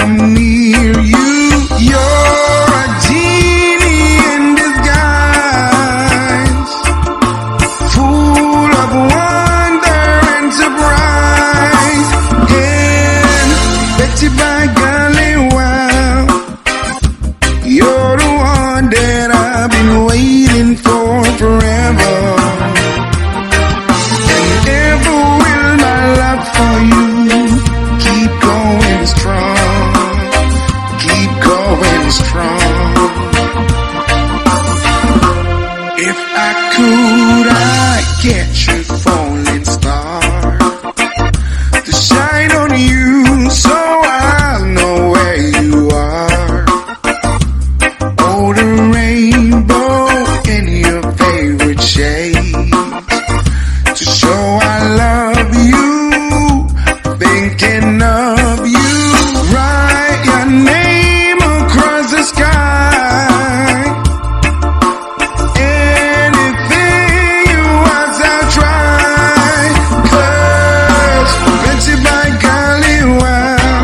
I'm near you. You're a genie in disguise, full of wonder and surprise. And Betsy by golly, wow, you're the one that I've been waiting for forever. And ever will my love for you keep going strong, keep going strong. If I could, I'd get you falling star to shine on you, so I'll know where you are. Oh, the rainbow in your favorite shade, to show I love you, thinking of you. Write your name across the sky. Anything you ask, I'll try. 'Cause Betsy by golly, wow,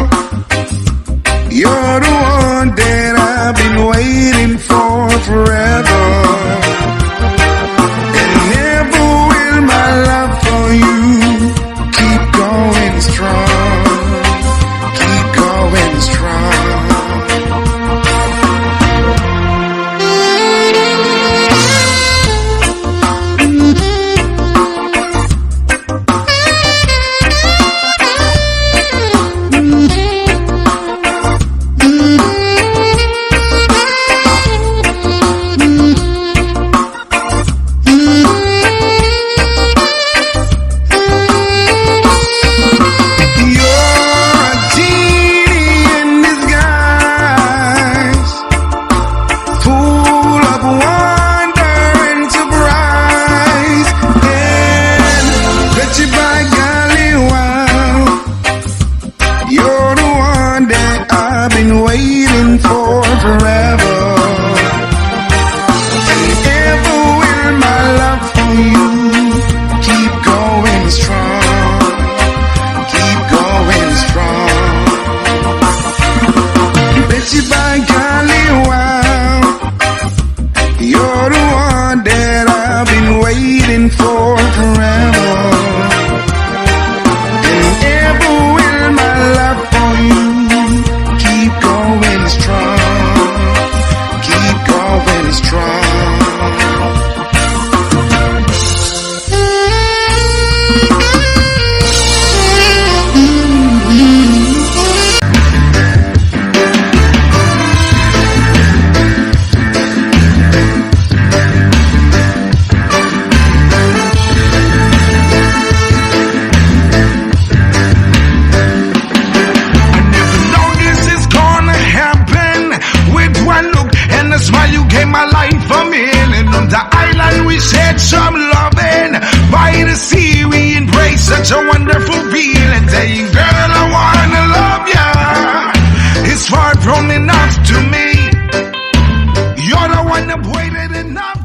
you're the one that I've been waiting for forever. And never will my love for you keep going strong, keep going strong. You're a genie in disguise, full of wonder and surprise. And Betsy by golly, wow, you're the one that I've been waiting for forever. And ever will my love for you keep going strong, keep going strong. Betsy by golly, wow, you're the one that I've been waiting for forever. And ever will my love for you keep going strong, keep going strong. I never know this is gonna happen. With one look and a smile, you gave my life a meaning. On the island, we shared some loving. By the sea, we embraced such a wonderful feeling. Saying, girl, I wanna love ya. It's far from enough to me. You're the one that waited enough.